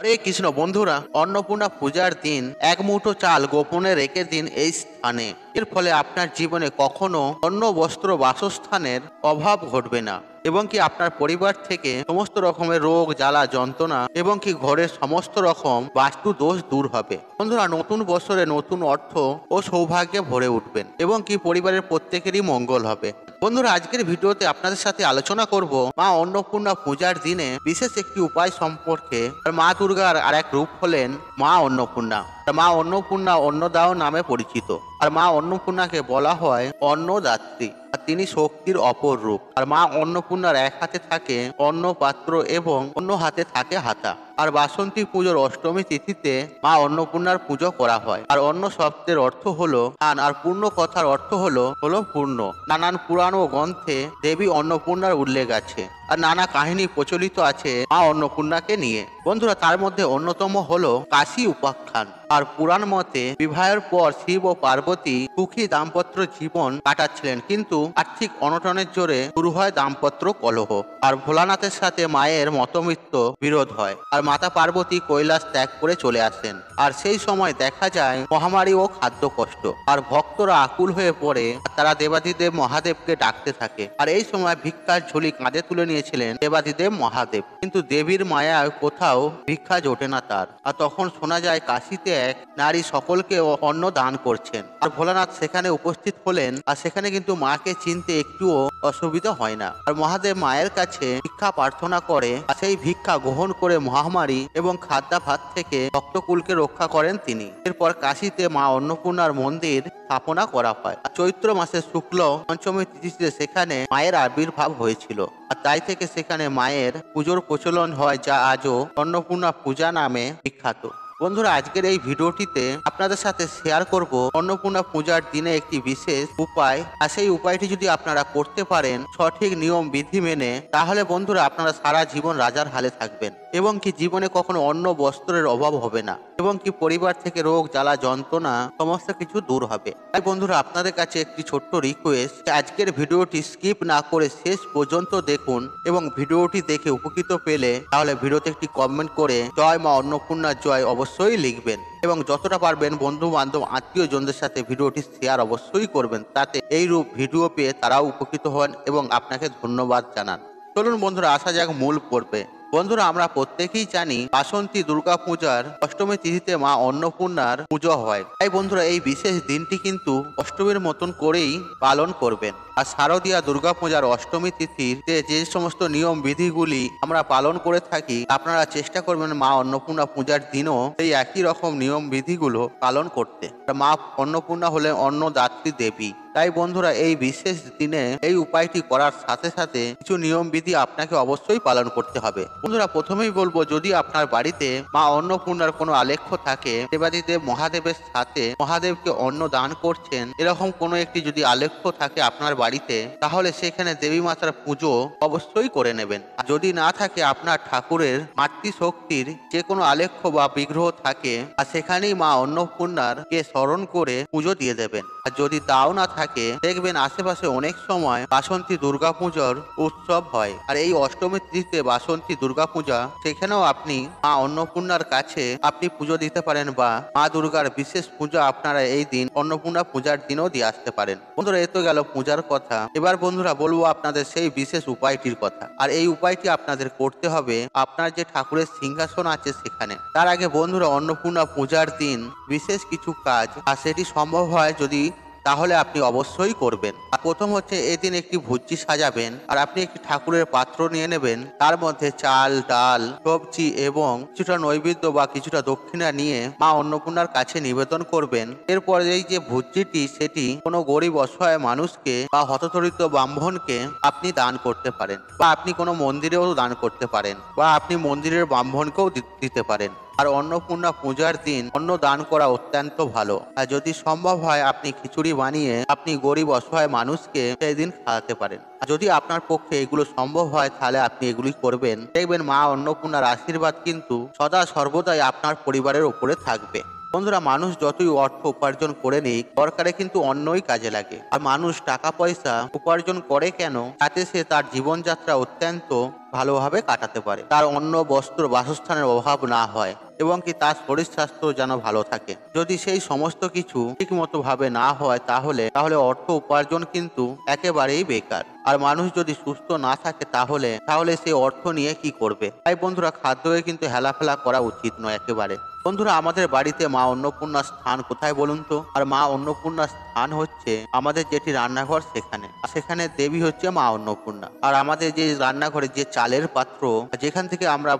হরে কৃষ্ণ বন্ধুরা, অন্নপূর্ণা পূজার দিন এক মুঠো চাল গোপনে রেখে দিন এই স্থানে। এর ফলে আপনার জীবনে কখনো অন্ন, বস্ত্র, বাসস্থানের অভাব ঘটবে না এবং কি আপনার পরিবার থেকে সমস্ত রকমের রোগ, জ্বালা, যন্ত্রণা এবং কি ঘরের সমস্ত রকম বাস্তু দোষ দূর হবে। বন্ধুরা, নতুন বছরে নতুন অর্থ ও সৌভাগ্যে ভরে উঠবেন এবং কি পরিবারের প্রত্যেকেরই মঙ্গল হবে। বন্ধুরা, আজকের ভিডিওতে আপনাদের সাথে আলোচনা করব মা অন্নপূর্ণা পূজার দিনে বিশেষ একটি উপায় সম্পর্কে। আর মা দুর্গার আর এক রূপ হলেন মা অন্নপূর্ণা। মা অন্নপূর্ণা অন্নদাও নামে পরিচিত। আর মা অন্নপূর্ণাকে বলা হয় অন্নদাত্রী। আর তিনি শক্তির অপর রূপ। আর মা অন্নপূর্ণার এক হাতে থাকে অন্ন পাত্র এবং অন্য হাতে থাকে হাতা। আর বাসন্তী পুজোর অষ্টমী তিথিতে মা অন্নপূর্ণার পুজো করা হয়। আর অন্ন শব্দের অর্থ হলো দান, আর পূর্ণ কথার অর্থ হলো পূর্ণ। নানান পুরাণ ও গ্রন্থে দেবী অন্নপূর্ণার উল্লেখ আছে। আর নানা কাহিনী প্রচলিত আছে মা অন্নপূর্ণাকে নিয়ে। বন্ধুরা, তার মধ্যে অন্যতম হলো কাশী উপাখ্যান। আর পুরাণ মতে বিবাহের পর শিব ও পার্বতী সুখী দাম্পত্য জীবন কাটাচ্ছিলেন, কিন্তু আর্থিক অনটনের জোরে শুরু হয় দাম্পত্য কলহ। আর ভোলানাথের সাথে মায়ের মতমিত্ত বিরোধ হয়। আর মাতা পার্বতী কৈলাস ত্যাগ করে চলে আসেন। আর সেই সময় দেখা যায় মহামারী ও খাদ্য কষ্ট। আর ভক্তরা আকুল হয়ে পড়ে। তারা দেবাদিদেব মহাদেবকে ডাকতে থাকে। আর এই সময় ভিক্ষার ঝুলি কাঁধে তুলে নিয়েছিলেন দেবাদিদেব মহাদেব, কিন্তু দেবীর মায়ায় কোথাও ভিক্ষা জোটে না তার। আর তখন শোনা যায় কাশীতে এক নারী সকলকে অন্ন দান করছেন। আর ভোলানাথ সেখানে উপস্থিত হলেন। আর সেখানে কিন্তু মাকে চিনতে একটুও অসুবিধা হয় না। আর মহাদেব মায়ের কাছে ভিক্ষা প্রার্থনা করে। আর সেই ভিক্ষা গ্রহণ করে মহামারী এবং খাদ্যাভাত থেকে ভক্তকুলকে রক্ষা করেন তিনি। এরপর কাশীতে মা অন্নপূর্ণার মন্দির স্থাপনা করা হয়। চৈত্র মাসের শুক্ল পঞ্চমী তিথিতে সেখানে মায়ের আবির্ভাব হয়েছিল। আর তাই থেকে সেখানে মায়ের পুজোর প্রচলন হয়, যা আজও অন্নপূর্ণা পূজা নামে বিখ্যাত। বন্ধুরা, আজকের এই ভিডিওটিতে আপনাদের সাথে শেয়ার করব অন্নপূর্ণা পূজার দিনে একটি বিশেষ উপায়। আর সেই উপায়টি যদি আপনারা করতে পারেন সঠিক নিয়ম বিধি মেনে, তাহলে বন্ধুরা আপনারা সারা জীবন রাজার হালে থাকবেন এবং কি জীবনে কখনো অন্ন, বস্ত্রের অভাব হবে না এবং কি পরিবার থেকে রোগ, জ্বালা, যন্ত্রণা সমস্ত কিছু দূর হবে। তাই বন্ধুরা, আপনাদের কাছে একটি ছোট্ট রিকোয়েস্ট, আজকের ভিডিওটি স্কিপ না করে শেষ পর্যন্ত দেখুন এবং ভিডিওটি দেখে উপকৃত পেলে তাহলে ভিডিওতে একটি কমেন্ট করে জয় মা অন্নপূর্ণা জয় অবশ্যই লিখবেন এবং যতটা পারবেন বন্ধু বান্ধব আত্মীয় জনদের সাথে ভিডিওটি শেয়ার অবশ্যই করবেন, তাতে এই রূপ ভিডিও পেয়ে তারাও উপকৃত হন এবং আপনাকে ধন্যবাদ জানান। চলুন বন্ধুরা, আসা যাক মূল পর্বে। বন্ধুরা, আমরা প্রত্যেকেই জানি বাসন্তী দুর্গা পূজার অষ্টমী তিথিতে মা অন্নপূর্ণার পুজো হয়। তাই বন্ধুরা, এই বিশেষ দিনটি কিন্তু অষ্টমীর মতন করেই পালন করবেন। আর শারদীয়া দুর্গা পূজার অষ্টমী তিথিতে যে সমস্ত নিয়ম বিধিগুলি আমরা পালন করে থাকি, আপনারা চেষ্টা করবেন মা অন্নপূর্ণা পূজার দিনও সেই একই রকম নিয়ম বিধিগুলো পালন করতে। মা অন্নপূর্ণা হলেন অন্নদাত্রী দেবী। তাই বন্ধুরা, এই বিশেষ দিনে এই উপায়টি করার সাথে সাথে কিছু নিয়ম বিধি আপনাকে অবশ্যই পালন করতে হবে। বন্ধুরা, প্রথমেই বলবো, যদি আপনার বাড়িতে মা অন্নপূর্ণার কোনো আলেখ্য থাকে, দেবাদিদেব মহাদেবের সাথে মহাদেবকে অন্ন দান করছেন, এরকম কোনো একটি যদি আলেখ্য থাকে আপনার বাড়িতে, তাহলে সেখানে দেবী মাতার পুজো অবশ্যই করে নেবেন। আর যদি না থাকে, আপনার ঠাকুরের মাতৃশক্তির যে কোনো আলেখ্য বা বিগ্রহ থাকে, আর সেখানেই মা অন্নপূর্ণার কে স্মরণ করে পুজো দিয়ে দেবেন। আর যদি তাও না থাকে, দেখবেন আশেপাশে অনেক সময় বাসন্তী দুর্গা পুজোর উৎসব হয়। আর এই অষ্টমী তিথিতে বাসন্তী দুর্গা পূজা, সেখানেও আপনি মা অন্নপূর্ণার কাছে আপনি পুজো দিতে পারেন বা মা দুর্গার বিশেষ পূজা আপনারা এই দিন অন্নপূর্ণা পূজার দিনও দিয়ে আসতে পারেন। বন্ধুরা, এ তো গেল পূজার কথা। এবার বন্ধুরা বলবো আপনাদের সেই বিশেষ উপায়টির কথা। আর এই উপায়টি আপনাদের করতে হবে আপনার যে ঠাকুরের সিংহাসন আছে সেখানে। তার আগে বন্ধুরা, অন্নপূর্ণা পূজার দিন বিশেষ কিছু কাজ, আর সেটি সম্ভব হয় যদি, তাহলে আপনি অবশ্যই করবেন। আর প্রথম হচ্ছে, এদিন একটি ভুজি সাজাবেন। আর আপনি একটি ঠাকুরের পাত্র নিয়ে নেবেন, তার মধ্যে চাল, ডাল, সবজি এবং কিছুটা নৈবেদ্য বা কিছুটা দক্ষিণা নিয়ে মা অন্নপূর্ণার কাছে নিবেদন করবেন। এরপর এই যে ভুজিটি, সেটি কোনো গরিব অসহায় মানুষকে বা হতদরিদ্র ব্রাহ্মণকে আপনি দান করতে পারেন, বা আপনি কোনো মন্দিরেও দান করতে পারেন, বা আপনি মন্দিরের ব্রাহ্মণকেও দিতে পারেন। আর অন্নপূর্ণা পূজার দিন অন্ন দান করা অত্যন্ত ভালো। আর যদি সম্ভব হয়, আপনি খিচুড়ি বানিয়ে আপনি গরিব অসহায় মানুষকে সেই দিন খাওয়াতে পারেন। আর যদি আপনার পক্ষে এগুলো সম্ভব হয়, তাহলে আপনি এগুলি করবেন। দেখবেন মা অন্নপূর্ণার আশীর্বাদ কিন্তু সদা সর্বদাই আপনার পরিবারের উপরে থাকবে। বন্ধুরা, মানুষ যতই অর্থ উপার্জন করে নিক, দরকারে কিন্তু অন্যই কাজে লাগে। আর মানুষ টাকা পয়সা উপার্জন করে কেন? যাতে সে তার জীবনযাত্রা অত্যন্ত ভালোভাবে কাটাতে পারে, তার অন্ন বস্ত্র বাসস্থানের অভাব না হয় এবং কি তার শরীর স্বাস্থ্য যেন ভালো থাকে। যদি সেই সমস্ত কিছু ঠিক মতো ভাবে না হয় তাহলে তাহলে অর্থ উপার্জন কিন্তু একেবারেই বেকার। আর মানুষ যদি সুস্থ না থাকে তাহলে তাহলে সে অর্থ নিয়ে কি করবে? তাই বন্ধুরা, খাদ্যে কিন্তু হেলাফেলা করা উচিত নয় একেবারে। বন্ধুরা, আমাদের বাড়িতে মা অন্নপূর্ণার স্থান কোথায় বলুন তো? আর মা অন্নপূর্ণার স্থান হচ্ছে আমাদের যেটি রান্নাঘর, সেখানে। আর সেখানে দেবী হচ্ছে মা অন্নপূর্ণা। আর আমাদের যে রান্নাঘরে যে চালের পাত্র, যেখান থেকে আমরা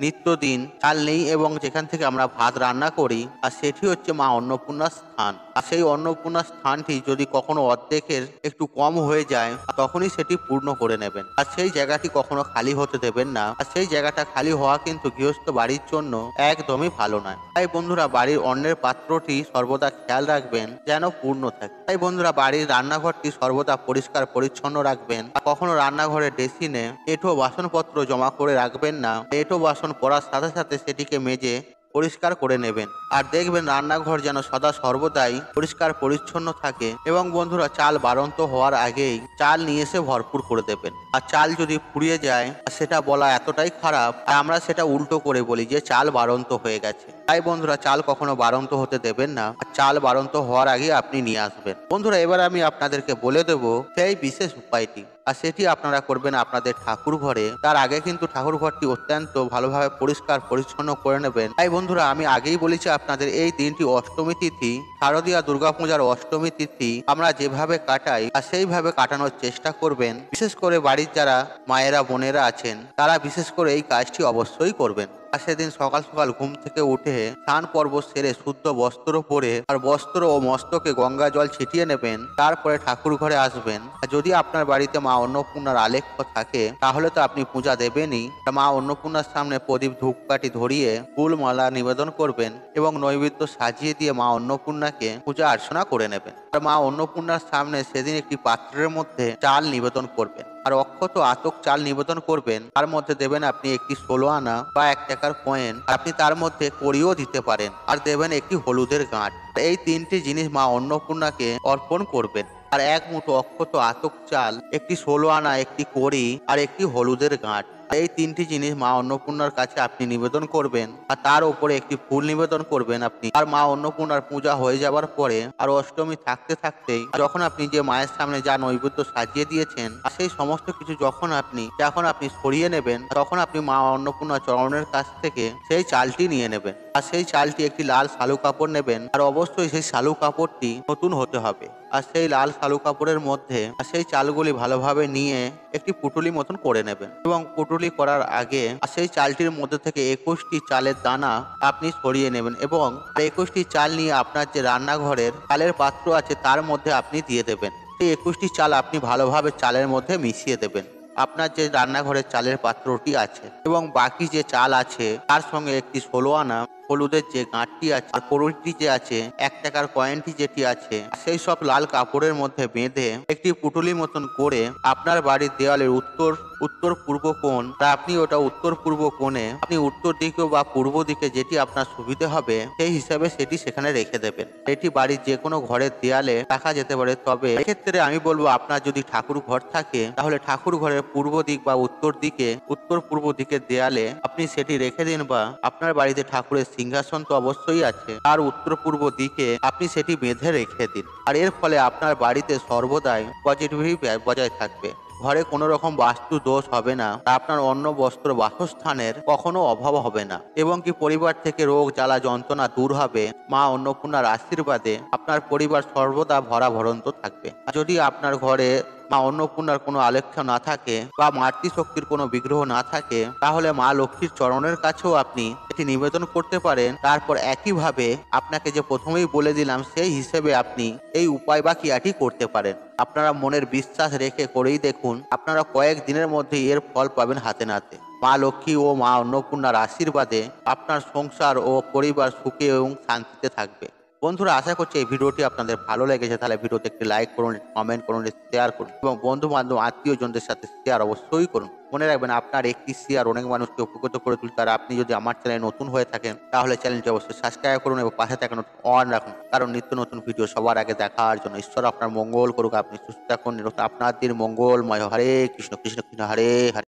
নিত্যদিন চাল নেই এবং যেখান থেকে আমরা ভাত রান্না করি, আর সেটি হচ্ছে মা অন্নপূর্ণার স্থান। আর সেই অন্নপূর্ণার স্থানটি যদি কখনো অর্ধেকের একটু কম হয়ে যায়, তখনই সেটি পূর্ণ করে নেবেন। আর সেই জায়গাটি কখনো খালি হতে দেবেন না। আর সেই জায়গাটা খালি হওয়া কিন্তু গৃহস্থ বাড়ির জন্য একদমই ভালো নয়। তাই বন্ধুরা, বাড়ির অন্নের পাত্রটি সর্বদা খেয়াল রাখবেন যেন পূর্ণ থাকে। তাই বন্ধুরা, বাড়ির রান্নাঘরটি সর্বদা পরিষ্কার পরিচ্ছন্ন রাখবেন। আর কখনো রান্নাঘরের ডেসিনে এঁঠো বাসনপত্র জমা করে রাখবেন না। এঁঠো বাসন পড়ার সাথে সাথে সেটিকে মেজে পরিষ্কার করে নেবেন। আর দেখবেন রান্নাঘর যেন সদা সর্বদাই পরিষ্কার পরিচ্ছন্ন থাকে। এবং বন্ধুরা, চাল বাড়ন্ত হওয়ার আগেই চাল নিয়ে এসে ভরপুর করে দেবেন। আর চাল যদি ফুরিয়ে যায়, সেটা বলা এতটাই খারাপ, আর আমরা সেটা উল্টো করে বলি যে চাল বাড়ন্ত হয়ে গেছে। তাই বন্ধুরা, চাল কখনো বাড়ন্ত হতে দেবেন না। আর চাল বাড়ন্ত হওয়ার আগে আপনি নিয়ে আসবেন। বন্ধুরা, এবার আমি আপনাদেরকে বলে দেব সেই বিশেষ উপায়টি। আর সেটি আপনারা করবেন আপনাদের ঠাকুর ঘরে। তার আগে কিন্তু ঠাকুর ঘরটি অত্যন্ত ভালোভাবে পরিষ্কার পরিচ্ছন্ন করে নেবেন। তাই বন্ধুরা, আমি আগেই বলেছি আপনাদের এই দিনটি অষ্টমী তিথি, শারদীয়া দুর্গাপূজার অষ্টমী তিথি আমরা যেভাবে কাটাই আর সেইভাবে কাটানোর চেষ্টা করবেন। বিশেষ করে বাড়ির যারা মায়েরা বোনেরা আছেন, তারা বিশেষ করে এই কাজটি অবশ্যই করবেন। আর সেদিন সকাল সকাল ঘুম থেকে উঠে স্নান পর্ব সেরে শুদ্ধ বস্ত্র পরে আর বস্ত্র ও মস্তকে গঙ্গা জল ছিটিয়ে নেবেন। তারপরে ঠাকুর ঘরে আসবেন। আর যদি আপনার বাড়িতে মা অন্নপূর্ণার আলেখ্য থাকে তাহলে তো আপনি পূজা দেবেনই। মা অন্নপূর্ণার সামনে প্রদীপ ধূপকাঠি ধরিয়ে ফুল মালা নিবেদন করবেন এবং নৈবেদ্য সাজিয়ে দিয়ে মা অন্নপূর্ণাকে পূজা অর্চনা করে নেবেন। আর মা অন্নপূর্ণার সামনে সেদিন একটি পাত্রের মধ্যে চাল নিবেদন করবেন। আর অক্ষত আতক চাল নিবেদন করবেন। তার মধ্যে দেবেন আপনি একটি 16 আনা বা 1 টাকার কয়েন। আপনি তার মধ্যে কড়িও দিতে পারেন। আর দেবেন একটি হলুদের গাঁট। এই তিনটি জিনিস মা অন্নপূর্ণাকে অর্পণ করবেন। আর 1 মুঠো অক্ষত আতক চাল, একটি 16 আনা, একটি কড়ি আর একটি হলুদের গাঁট, এই তিনটি জিনিস মা অন্নপূর্ণার কাছে আপনি নিবেদন করবেন। আর তার উপরে একটি ফুল নিবেদন করবেন আপনি। আর মা অন্নপূর্ণার পূজা হয়ে যাবার পরে আর অষ্টমী থাকতে থাকতেই যখন আপনি যে মায়ের সামনে যা নৈবেদ্য সাজিয়ে দিয়েছেন, আর সেই সমস্ত কিছু যখন আপনি সরিয়ে নেবেন, তখন আপনি মা অন্নপূর্ণা চরণের কাছ থেকে সেই চালটি নিয়ে নেবেন। আর সেই চালটি একটি লাল শালু কাপড় নেবেন। আর অবশ্যই সেই শালু কাপড়টি নতুন হতে হবে। আর সেই লাল শালু কাপড়ের মধ্যে সেই চালগুলি ভালোভাবে নিয়ে একটি পুটুলি মতন করে নেবেন। এবং পুটুলি করার আগে সেই চালটির মধ্যে থেকে 21টি চালের দানা আপনি সরিয়ে নেবেন এবং 21টি চাল নিয়ে আপনার যে রান্নাঘরের চালের পাত্র আছে তার মধ্যে আপনি দিয়ে দেবেন। সেই 21টি চাল আপনি ভালোভাবে চালের মধ্যে মিশিয়ে দেবেন আপনার যে রান্নাঘরের চালের পাত্রটি আছে। এবং বাকি যে চাল আছে তার সঙ্গে একটি 16 আনা হলুদের যে গাঁটটি আছে আর কড়িটি যে আছে, 1 টাকার কয়েনটি যেটি আছে, সেই সব লাল কাপড়ের মধ্যে বেঁধে একটি পুটুলি মতন করে আপনার বাড়ির দেওয়ালের উত্তর পূর্ব কোণ, আপনি ওটা উত্তর পূর্ব কোণে আপনি উত্তর দিকে বা পূর্ব দিকে যেটি আপনার সুবিধে হবে সেই হিসাবে সেটি সেখানে রেখে দেবেন। এটি বাড়ির যে কোনো ঘরের দেয়ালে রাখা যেতে পারে। তবে এক্ষেত্রে আমি বলবো আপনার যদি ঠাকুর ঘর থাকে তাহলে ঠাকুর ঘরের পূর্ব দিক বা উত্তর পূর্ব দিকের দেয়ালে আপনি সেটি রেখে দিন। বা আপনার বাড়িতে ঠাকুরের সিংহাসন তো অবশ্যই আছে, আর উত্তর পূর্ব দিকে আপনি সেটি বেঁধে রেখে দিন। আর এর ফলে আপনার বাড়িতে সর্বদাই পজিটিভিটি বজায় থাকবে। ঘরে কোনো রকম বাস্তু দোষ হবে না। আপনার অন্ন বস্ত্র বাসস্থানের কখনো অভাব হবে না এবং কি পরিবার থেকে রোগ জ্বালা যন্ত্রণা দূর হবে। মা অন্নপূর্ণার আশীর্বাদে আপনার পরিবার সর্বদা ভরা ভরন্ত থাকবে। যদি আপনার ঘরে মা অন্নপূর্ণার কোনো আলেখ্য না থাকে বা মাতৃশক্তির কোনো বিগ্রহ না থাকে তাহলে মা লক্ষ্মীর চরণের কাছেও আপনি এটি নিবেদন করতে পারেন। তারপর একইভাবে আপনাকে যে প্রথমেই বলে দিলাম সেই হিসেবে আপনি এই উপায় বা ক্রিয়াটি করতে পারেন। আপনারা মনের বিশ্বাস রেখে করেই দেখুন, আপনারা কয়েক দিনের মধ্যে এর ফল পাবেন হাতে নাতে। মা লক্ষ্মী ও মা অন্নপূর্ণার আশীর্বাদে আপনার সংসার ও পরিবার সুখে এবং শান্তিতে থাকবে। বন্ধুরা, আশা করছি এই ভিডিওটি আপনাদের ভালো লেগেছে। তাহলে ভিডিওতে একটি লাইক করুন, কমেন্ট করুন, শেয়ার করুন এবং বন্ধু বান্ধব আত্মীয়জনদের সাথে শেয়ার অবশ্যই করুন। মনে রাখবেন, আপনার একটি শেয়ার অনেক মানুষকে উপকৃত করে তুলতে। আর আপনি যদি আমার চ্যানেলে নতুন হয়ে থাকেন তাহলে চ্যানেলটি অবশ্যই সাবস্ক্রাইব করুন এবং পাশে থাকা অন রাখুন, কারণ নিত্য নতুন ভিডিও সবার আগে দেখার জন্য। ঈশ্বর আপনার মঙ্গল করুক, আপনি সুস্থ থাকুন, আপনার দিন মঙ্গলময়। হরে কৃষ্ণ কৃষ্ণ কৃষ্ণ হরে হরে।